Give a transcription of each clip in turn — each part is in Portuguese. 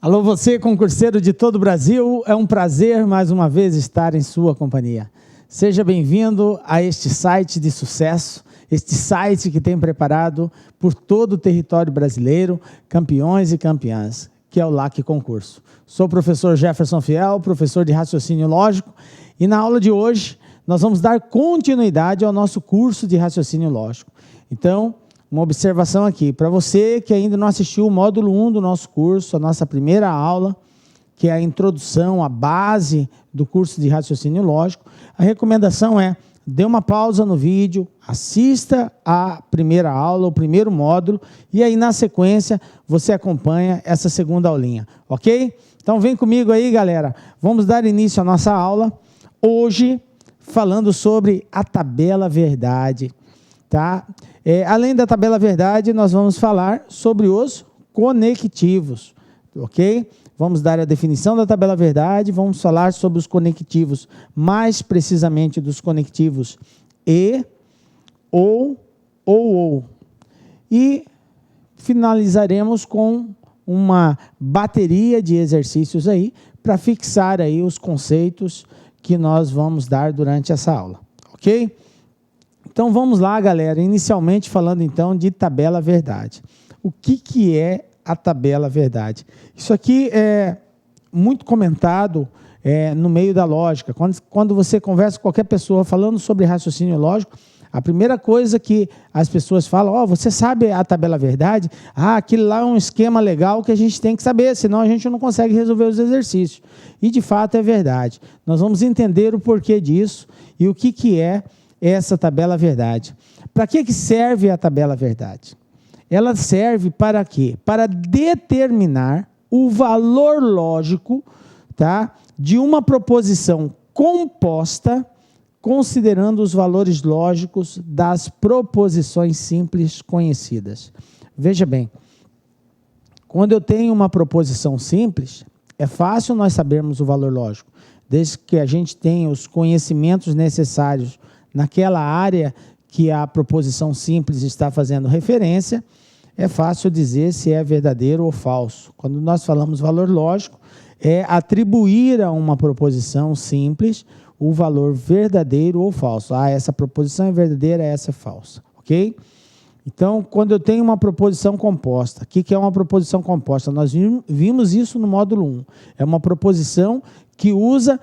Alô, você, concurseiro de todo o Brasil, é um prazer mais uma vez estar em sua companhia. Seja bem-vindo a este site de sucesso, este site que tem preparado por todo o território brasileiro campeões e campeãs, que é o LAC Concurso. Sou o professor Jefferson Fiel, professor de raciocínio lógico, e na aula de hoje nós vamos dar continuidade ao nosso curso de raciocínio lógico. Então, uma observação aqui, para você que ainda não assistiu o módulo 1 do nosso curso, a nossa primeira aula, que é a introdução, a base do curso de raciocínio lógico, a recomendação é, dê uma pausa no vídeo, assista a primeira aula, o primeiro módulo, e aí na sequência você acompanha essa segunda aulinha, ok? Então vem comigo aí, galera, vamos dar início à nossa aula, hoje falando sobre a tabela verdade, tá? Além da tabela verdade, nós vamos falar sobre os conectivos, ok? Vamos dar a definição da tabela verdade, vamos falar sobre os conectivos, mais precisamente dos conectivos e, ou. E finalizaremos com uma bateria de exercícios aí, para fixar aí os conceitos que nós vamos dar durante essa aula, ok? Então vamos lá, galera, inicialmente falando então de tabela verdade. O que é a tabela verdade? Isso aqui é muito comentado no meio da lógica. Quando você conversa com qualquer pessoa falando sobre raciocínio lógico, a primeira coisa que as pessoas falam, você sabe a tabela verdade? Aquilo lá é um esquema legal que a gente tem que saber, senão a gente não consegue resolver os exercícios. E de fato é verdade. Nós vamos entender o porquê disso e o que é essa tabela verdade. Para que serve a tabela verdade? Ela serve para quê? Para determinar o valor lógico, tá, de uma proposição composta, considerando os valores lógicos das proposições simples conhecidas. Veja bem, quando eu tenho uma proposição simples, é fácil nós sabermos o valor lógico, desde que a gente tenha os conhecimentos necessários naquela área que a proposição simples está fazendo referência, é fácil dizer se é verdadeiro ou falso. Quando nós falamos valor lógico, é atribuir a uma proposição simples o valor verdadeiro ou falso. Essa proposição é verdadeira, essa é falsa, ok? Então, quando eu tenho uma proposição composta, o que é uma proposição composta? Nós vimos isso no módulo 1. É uma proposição que usa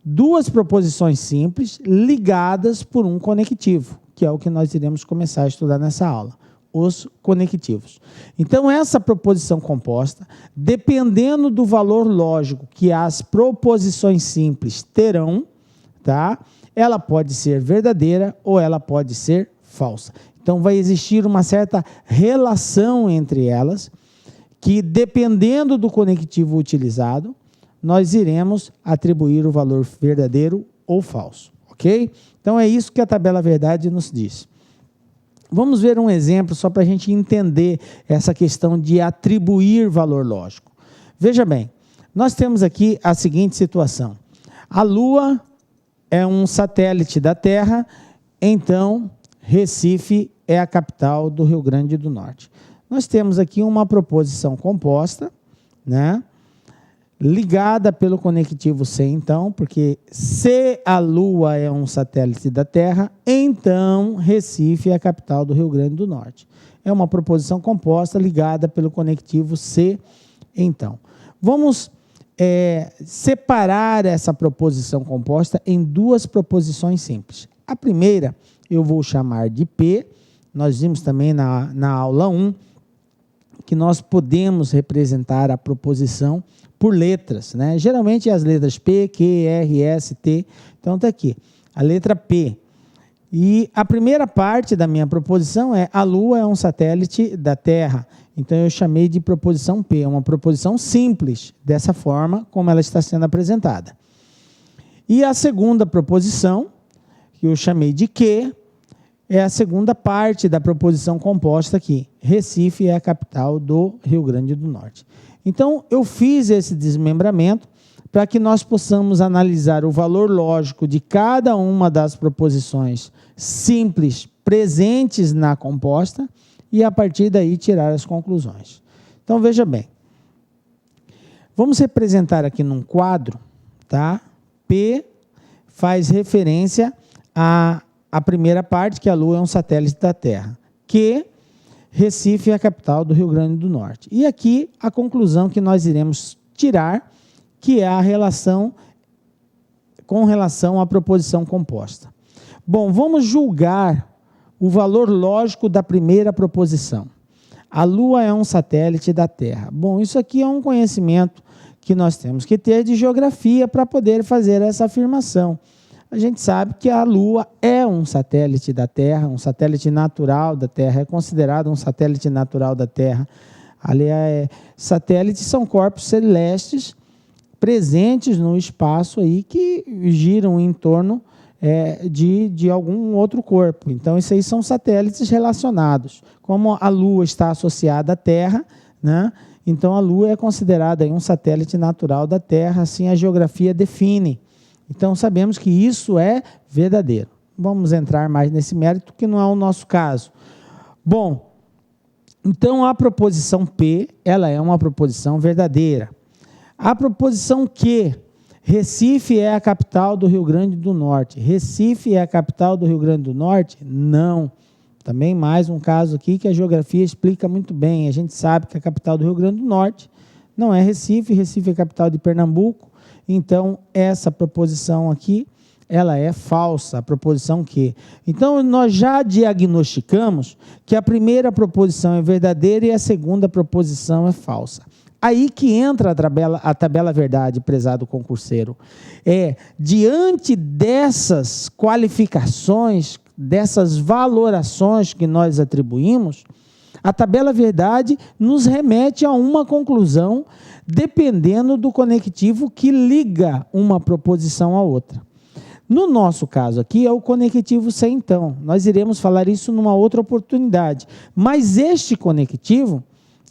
duas proposições simples ligadas por um conectivo, que é o que nós iremos começar a estudar nessa aula, os conectivos. Então, essa proposição composta, dependendo do valor lógico que as proposições simples terão, tá? Ela pode ser verdadeira ou ela pode ser falsa. Então, vai existir uma certa relação entre elas, que dependendo do conectivo utilizado, nós iremos atribuir o valor verdadeiro ou falso, ok? Então, é isso que a tabela verdade nos diz. Vamos ver um exemplo só para a gente entender essa questão de atribuir valor lógico. Veja bem, nós temos aqui a seguinte situação. A Lua é um satélite da Terra, então Recife é a capital do Rio Grande do Norte. Nós temos aqui uma proposição composta, né? Ligada pelo conectivo C, então, porque se a Lua é um satélite da Terra, então Recife é a capital do Rio Grande do Norte. É uma proposição composta ligada pelo conectivo C, então. Vamos separar essa proposição composta em duas proposições simples. A primeira eu vou chamar de P, nós vimos também na aula 1, que nós podemos representar a proposição por letras, né? Geralmente as letras P, Q, R, S, T. Então está aqui, a letra P. E a primeira parte da minha proposição é a Lua é um satélite da Terra. Então eu chamei de proposição P, é uma proposição simples, dessa forma como ela está sendo apresentada. E a segunda proposição, que eu chamei de Q, é a segunda parte da proposição composta aqui. Recife é a capital do Rio Grande do Norte. Então, eu fiz esse desmembramento para que nós possamos analisar o valor lógico de cada uma das proposições simples presentes na composta e, a partir daí, tirar as conclusões. Então, veja bem. Vamos representar aqui num quadro, tá? P faz referência à primeira parte, que a Lua é um satélite da Terra. Q, Recife é a capital do Rio Grande do Norte. E aqui a conclusão que nós iremos tirar, que é a relação com relação à proposição composta. Bom, vamos julgar o valor lógico da primeira proposição. A Lua é um satélite da Terra. Bom, isso aqui é um conhecimento que nós temos que ter de geografia para poder fazer essa afirmação. A gente sabe que a Lua é um satélite da Terra, um satélite natural da Terra, é considerado um satélite natural da Terra. Aliás, satélites são corpos celestes presentes no espaço aí que giram em torno de algum outro corpo. Então, isso aí são satélites relacionados. Como a Lua está associada à Terra, né? Então a Lua é considerada aí um satélite natural da Terra, assim a geografia define. Então sabemos que isso é verdadeiro. Vamos entrar mais nesse mérito, que não é o nosso caso. Bom, então a proposição P, ela é uma proposição verdadeira. A proposição Q, Recife é a capital do Rio Grande do Norte. Recife é a capital do Rio Grande do Norte? Não. Também mais um caso aqui que a geografia explica muito bem. A gente sabe que a capital do Rio Grande do Norte não é Recife, Recife é a capital de Pernambuco. Então, essa proposição aqui, ela é falsa, a proposição Q. Então, nós já diagnosticamos que a primeira proposição é verdadeira e a segunda proposição é falsa. Aí que entra a tabela verdade, prezado concurseiro. Diante dessas qualificações, dessas valorações que nós atribuímos, a tabela verdade nos remete a uma conclusão, dependendo do conectivo que liga uma proposição à outra. No nosso caso aqui é o conectivo sem então. Nós iremos falar isso numa outra oportunidade. Mas este conectivo,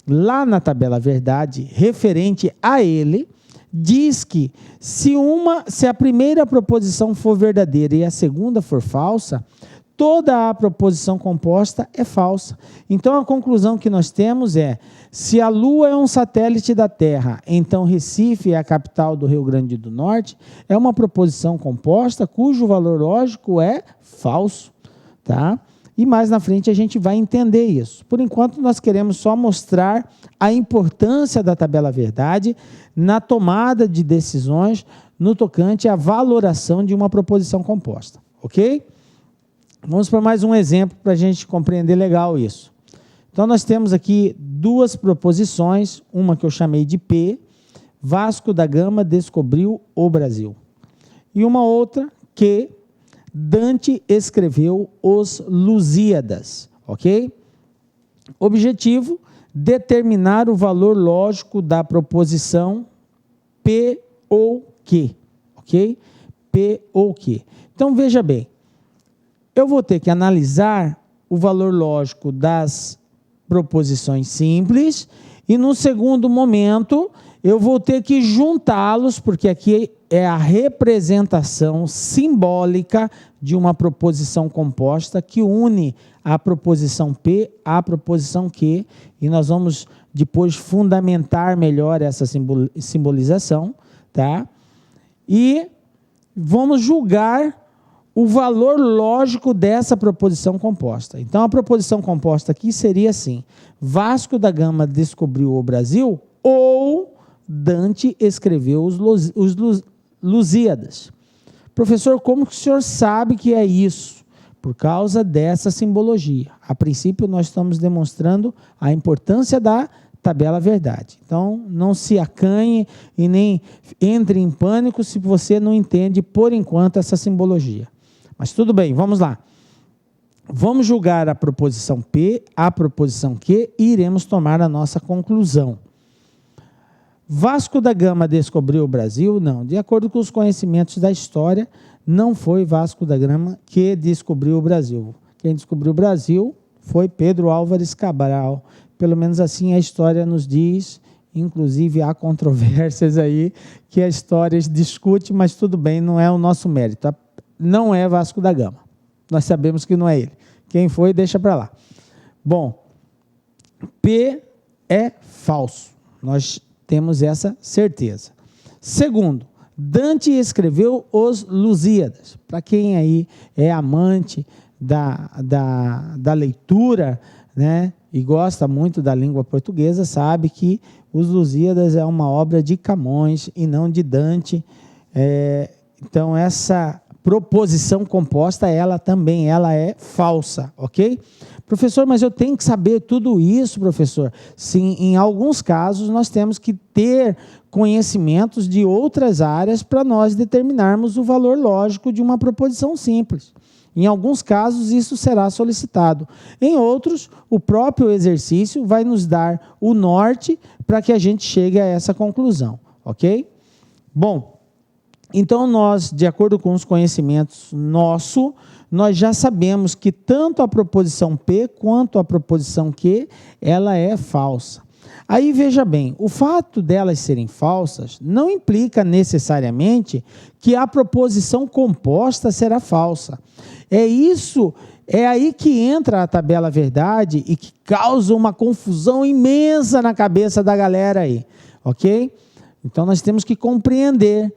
lá na tabela verdade, referente a ele, diz que se a primeira proposição for verdadeira e a segunda for falsa, toda a proposição composta é falsa. Então, a conclusão que nós temos é, se a Lua é um satélite da Terra, então Recife é a capital do Rio Grande do Norte, é uma proposição composta cujo valor lógico é falso, tá? E mais na frente a gente vai entender isso. Por enquanto, nós queremos só mostrar a importância da tabela verdade na tomada de decisões no tocante à valoração de uma proposição composta, ok? Vamos para mais um exemplo para a gente compreender legal isso. Então, nós temos aqui duas proposições, uma que eu chamei de P, Vasco da Gama descobriu o Brasil. E uma outra que Dante escreveu os Lusíadas, ok? Objetivo, determinar o valor lógico da proposição P ou Q, ok? P ou Q. Então, veja bem, eu vou ter que analisar o valor lógico das proposições simples e, no segundo momento, eu vou ter que juntá-los, porque aqui é a representação simbólica de uma proposição composta que une a proposição P à proposição Q, e nós vamos depois fundamentar melhor essa simbolização, tá? E vamos julgar o valor lógico dessa proposição composta. Então, a proposição composta aqui seria assim: Vasco da Gama descobriu o Brasil ou Dante escreveu os Lusíadas. Professor, como que o senhor sabe que é isso? Por causa dessa simbologia. A princípio, nós estamos demonstrando a importância da tabela verdade. Então, não se acanhe e nem entre em pânico se você não entende, por enquanto, essa simbologia. Mas tudo bem, vamos lá. Vamos julgar a proposição P, a proposição Q e iremos tomar a nossa conclusão. Vasco da Gama descobriu o Brasil? Não. De acordo com os conhecimentos da história, não foi Vasco da Gama que descobriu o Brasil. Quem descobriu o Brasil foi Pedro Álvares Cabral. Pelo menos assim a história nos diz. Inclusive há controvérsias aí que a história discute, mas tudo bem, não é o nosso mérito. Não é Vasco da Gama. Nós sabemos que não é ele. Quem foi, deixa para lá. Bom, P é falso. Nós temos essa certeza. Segundo, Dante escreveu os Lusíadas. Para quem aí é amante da leitura, né, e gosta muito da língua portuguesa, sabe que os Lusíadas é uma obra de Camões e não de Dante. Então, essa proposição composta, ela é falsa, ok? Professor, mas eu tenho que saber tudo isso, professor? Sim, em alguns casos nós temos que ter conhecimentos de outras áreas para nós determinarmos o valor lógico de uma proposição simples. Em alguns casos isso será solicitado. Em outros, o próprio exercício vai nos dar o norte para que a gente chegue a essa conclusão, ok? Bom, então nós, de acordo com os conhecimentos nós já sabemos que tanto a proposição P quanto a proposição Q, ela é falsa. Aí veja bem, o fato delas serem falsas não implica necessariamente que a proposição composta será falsa. É aí que entra a tabela verdade e que causa uma confusão imensa na cabeça da galera aí, ok? Então nós temos que compreender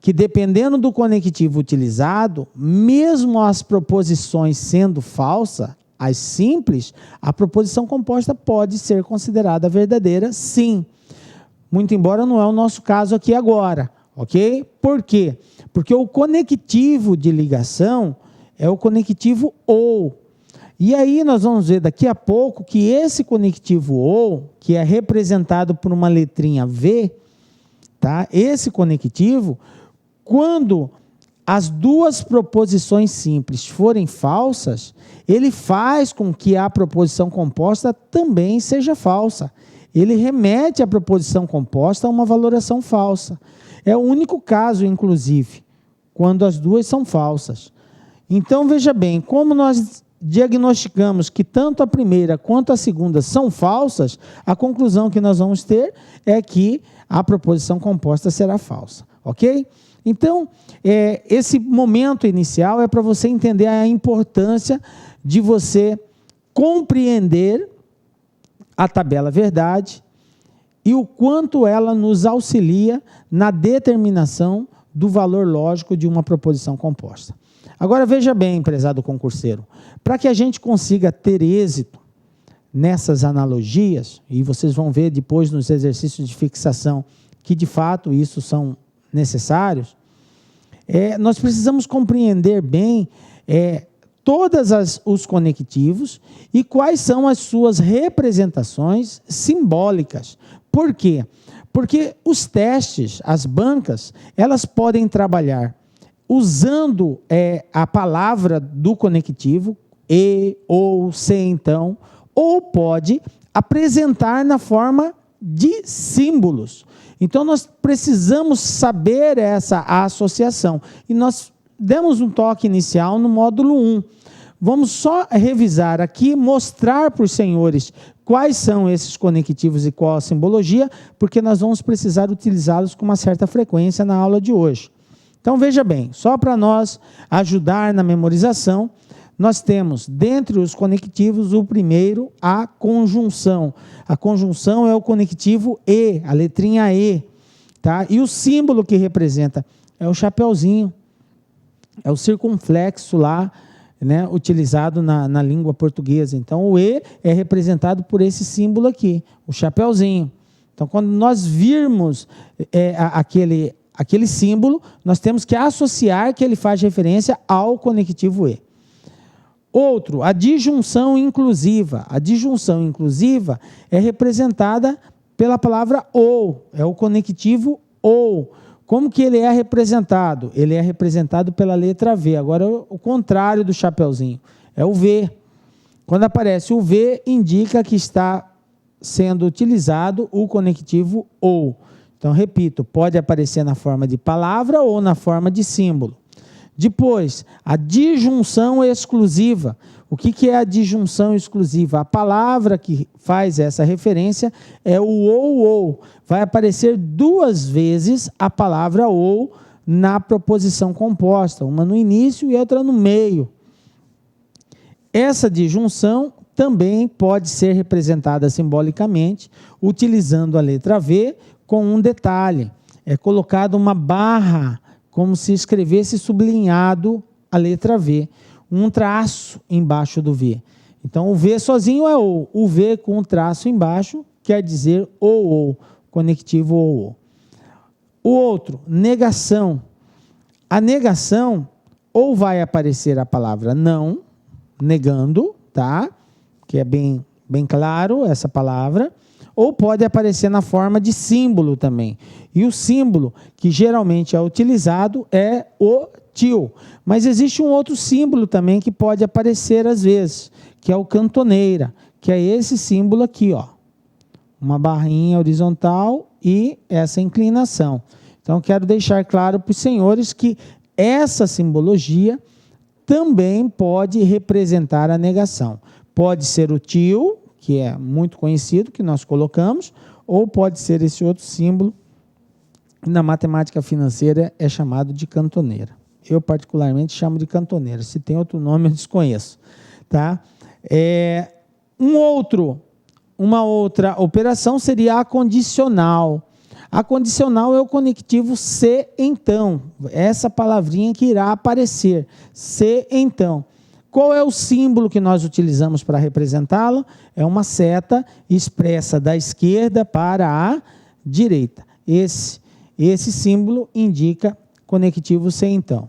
que dependendo do conectivo utilizado, mesmo as proposições sendo falsas, as simples, a proposição composta pode ser considerada verdadeira, sim. Muito embora não é o nosso caso aqui agora, ok? Por quê? Porque o conectivo de ligação é o conectivo OU. E aí nós vamos ver daqui a pouco que esse conectivo OU, que é representado por uma letrinha V, tá? Esse conectivo, quando as duas proposições simples forem falsas, ele faz com que a proposição composta também seja falsa. Ele remete a proposição composta a uma valoração falsa. É o único caso, inclusive, quando as duas são falsas. Então, veja bem, como nós diagnosticamos que tanto a primeira quanto a segunda são falsas, a conclusão que nós vamos ter é que a proposição composta será falsa, ok? Então, esse momento inicial é para você entender a importância de você compreender a tabela verdade e o quanto ela nos auxilia na determinação do valor lógico de uma proposição composta. Agora, veja bem, prezado concurseiro, para que a gente consiga ter êxito nessas analogias, e vocês vão ver depois nos exercícios de fixação que, de fato, isso são necessários, nós precisamos compreender bem todos os conectivos e quais são as suas representações simbólicas. Por quê? Porque os testes, as bancas, elas podem trabalhar usando a palavra do conectivo, e, ou, se, então, ou pode apresentar na forma de símbolos. Então, nós precisamos saber essa associação. E nós demos um toque inicial no módulo 1. Vamos só revisar aqui, mostrar para os senhores quais são esses conectivos e qual a simbologia, porque nós vamos precisar utilizá-los com uma certa frequência na aula de hoje. Então, veja bem, só para nós ajudar na memorização, nós temos, dentre os conectivos, o primeiro, a conjunção. A conjunção é o conectivo E, a letrinha E, tá? E o símbolo que representa é o chapeuzinho, é o circunflexo lá, né, utilizado na língua portuguesa. Então, o E é representado por esse símbolo aqui, o chapeuzinho. Então, quando nós virmos aquele símbolo, nós temos que associar que ele faz referência ao conectivo E. Outro, a disjunção inclusiva. A disjunção inclusiva é representada pela palavra ou, é o conectivo ou. Como que ele é representado? Ele é representado pela letra V. Agora, o contrário do chapeuzinho, é o V. Quando aparece o V, indica que está sendo utilizado o conectivo ou. Então, repito, pode aparecer na forma de palavra ou na forma de símbolo. Depois, a disjunção exclusiva. O que é a disjunção exclusiva? A palavra que faz essa referência é o ou. Vai aparecer duas vezes a palavra ou na proposição composta, uma no início e outra no meio. Essa disjunção também pode ser representada simbolicamente, utilizando a letra V com um detalhe. É colocado uma barra, como se escrevesse sublinhado a letra V. Um traço embaixo do V. Então, o V sozinho é ou. O V com um traço embaixo quer dizer ou, conectivo ou. O outro, negação. A negação, ou vai aparecer a palavra não, negando, tá? Que é bem claro essa palavra, ou pode aparecer na forma de símbolo também. E o símbolo que geralmente é utilizado é o til. Mas existe um outro símbolo também que pode aparecer às vezes, que é o cantoneira, que é esse símbolo aqui, ó. Uma barrinha horizontal e essa inclinação. Então, quero deixar claro para os senhores que essa simbologia também pode representar a negação. Pode ser o til, que é muito conhecido, que nós colocamos, ou pode ser esse outro símbolo, que na matemática financeira é chamado de cantoneira. Eu, particularmente, chamo de cantoneira. Se tem outro nome, eu desconheço. Tá? Uma outra operação seria a condicional. A condicional é o conectivo se então. Essa palavrinha que irá aparecer. Se então. Qual é o símbolo que nós utilizamos para representá-lo? É uma seta expressa da esquerda para a direita. Esse símbolo indica conectivo se então.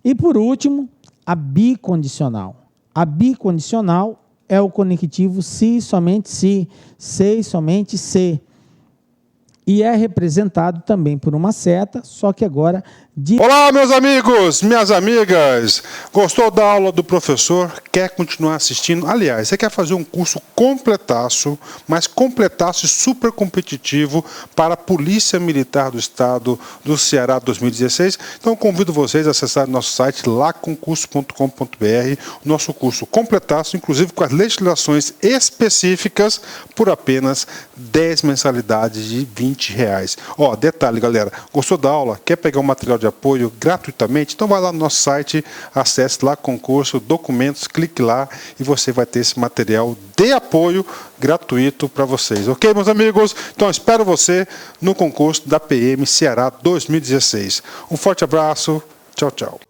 E por último, a bicondicional. A bicondicional é o conectivo se e somente se e somente se. E é representado também por uma seta, só que agora... Olá, meus amigos, minhas amigas! Gostou da aula do professor? Quer continuar assistindo? Aliás, você quer fazer um curso completaço, mas completaço e super competitivo para a Polícia Militar do Estado do Ceará 2016? Então, convido vocês a acessar nosso site laconcurso.com.br, nosso curso completaço, inclusive com as legislações específicas, por apenas 10 mensalidades de R$20. Ó, detalhe, galera, gostou da aula? Quer pegar um material de apoio gratuitamente? Então vai lá no nosso site, acesse lá concurso, documentos, clique lá e você vai ter esse material de apoio gratuito para vocês. Ok, meus amigos? Então espero você no concurso da PM Ceará 2016. Um forte abraço, tchau, tchau.